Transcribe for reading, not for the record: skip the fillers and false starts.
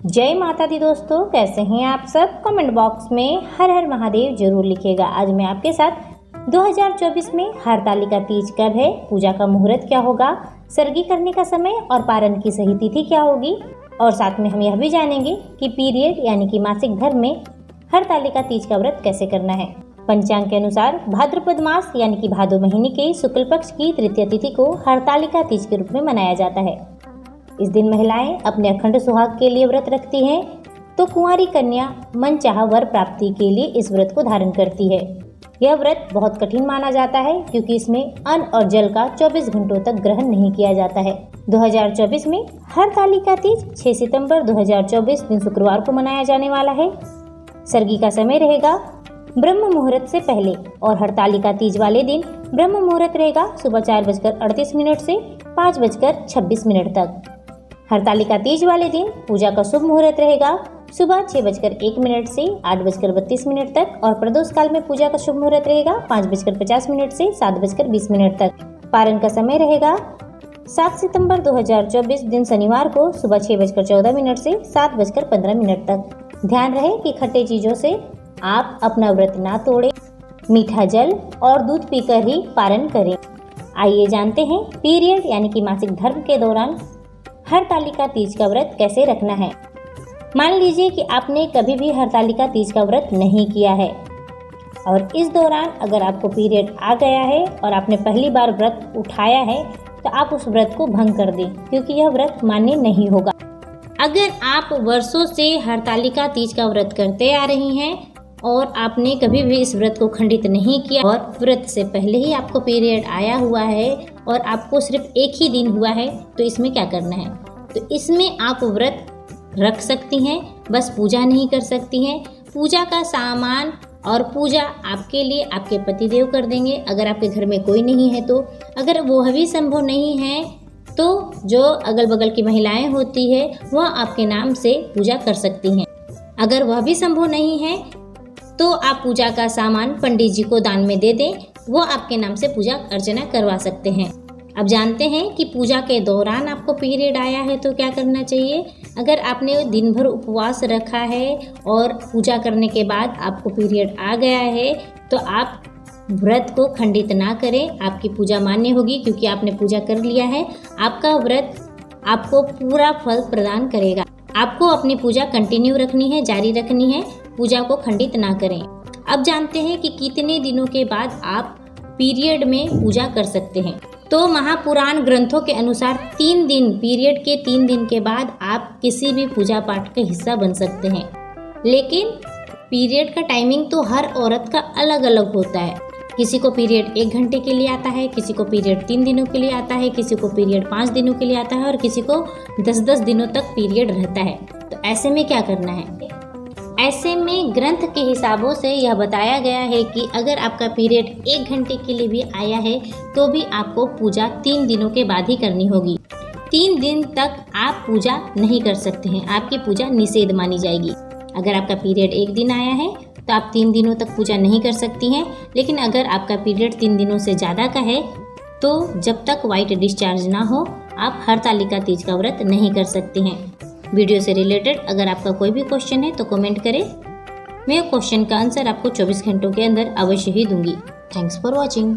जय माता दी दोस्तों, कैसे हैं आप सब। कमेंट बॉक्स में हर हर महादेव जरूर लिखिएगा। आज मैं आपके साथ 2024 में हरतालिका तीज कब है, पूजा का मुहूर्त क्या होगा, सर्गी करने का समय और पारण की सही तिथि क्या होगी, और साथ में हम यह भी जानेंगे कि पीरियड यानी कि मासिक धर्म में हरतालिका तीज का व्रत कैसे करना है। पंचांग के अनुसार भाद्रपद मास यानी कि भादो महीने के शुक्ल पक्ष की तृतीय तिथि को हरतालिका तीज के रूप में मनाया जाता है। इस दिन महिलाएं अपने अखंड सुहाग के लिए व्रत रखती हैं, तो कुंवारी कन्या मनचाहा वर प्राप्ति के लिए इस व्रत को धारण करती है। यह व्रत बहुत कठिन माना जाता है क्योंकि इसमें अन्न और जल का 24 घंटों तक ग्रहण नहीं किया जाता है। 2024 में हरतालिका तीज 6 सितंबर 2024 दिन शुक्रवार को मनाया जाने वाला है। सर्गी का समय रहेगा ब्रह्म मुहूर्त से पहले और हरतालिका तीज वाले दिन ब्रह्म मुहूर्त रहेगा सुबह 4:38 से 5:26 तक। हरतालिका तीज वाले दिन पूजा का शुभ मुहूर्त रहेगा सुबह 6:01 से 8:32 तक और प्रदोष काल में पूजा का शुभ मुहूर्त रहेगा 5:50 से 7:20 तक। पारण का समय रहेगा 7 सितंबर 2024 दिन शनिवार को सुबह 6:14 से 7:15 तक। ध्यान रहे कि खट्टे चीजों से आप अपना व्रत ना तोड़ें, मीठा जल और दूध पीकर ही पारण करें। आइए जानते हैं पीरियड यानी कि मासिक धर्म के दौरान हरतालिका तीज का व्रत कैसे रखना है। मान लीजिए कि आपने कभी भी हरतालिका तीज का व्रत नहीं किया है और इस दौरान अगर आपको पीरियड आ गया है और आपने पहली बार व्रत उठाया है तो आप उस व्रत को भंग कर दें, क्योंकि यह व्रत मान्य नहीं होगा। अगर आप वर्षों से हरतालिका तीज का व्रत करते आ रही हैं और आपने कभी भी इस व्रत को खंडित नहीं किया और व्रत से पहले ही आपको पीरियड आया हुआ है और आपको सिर्फ एक ही दिन हुआ है, तो इसमें क्या करना है। तो इसमें आप व्रत रख सकती हैं, बस पूजा नहीं कर सकती हैं। पूजा का सामान और पूजा आपके लिए आपके पतिदेव कर देंगे अगर आपके घर में कोई नहीं है तो। अगर वह भी संभव नहीं है तो जो अगल बगल की महिलाएं होती है वह आपके नाम से पूजा कर सकती हैं। अगर वह भी संभव नहीं है तो आप पूजा का सामान पंडित जी को दान में दे दें, वो आपके नाम से पूजा अर्चना करवा सकते हैं। अब जानते हैं कि पूजा के दौरान आपको पीरियड आया है तो क्या करना चाहिए। अगर आपने दिन भर उपवास रखा है और पूजा करने के बाद आपको पीरियड आ गया है तो आप व्रत को खंडित ना करें, आपकी पूजा मान्य होगी क्योंकि आपने पूजा कर लिया है। आपका व्रत आपको पूरा फल प्रदान करेगा। आपको अपनी पूजा कंटिन्यू रखनी है, जारी रखनी है, पूजा को खंडित ना करें। अब जानते हैं कि कितने दिनों के बाद आप पीरियड में पूजा कर सकते हैं। तो महापुराण ग्रंथों के अनुसार 3 दिन, पीरियड के 3 दिन के बाद आप किसी भी पूजा पाठ का हिस्सा बन सकते हैं। लेकिन पीरियड का टाइमिंग तो हर औरत का अलग अलग होता है। किसी को पीरियड 1 घंटे के लिए आता है, किसी को पीरियड 3 दिनों के लिए आता है, किसी को पीरियड 5 दिनों के लिए आता है और किसी को 10-10 दिनों तक पीरियड रहता है। तो ऐसे में क्या करना है। ऐसे में ग्रंथ के हिसाबों से यह बताया गया है कि अगर आपका पीरियड 1 घंटे के लिए भी आया है तो भी आपको पूजा 3 दिनों के बाद ही करनी होगी। 3 दिन तक आप पूजा नहीं कर सकते हैं, आपकी पूजा निषेध मानी जाएगी। अगर आपका पीरियड 1 दिन आया है तो आप 3 दिनों तक पूजा नहीं कर सकती हैं। लेकिन अगर आपका पीरियड 3 दिनों से ज़्यादा का है तो जब तक वाइट डिस्चार्ज ना हो आप हरतालिका तीज का व्रत नहीं कर सकती हैं। वीडियो से रिलेटेड अगर आपका कोई भी क्वेश्चन है तो कमेंट करें, मैं क्वेश्चन का आंसर आपको 24 घंटों के अंदर अवश्य ही दूंगी। Thanks for watching.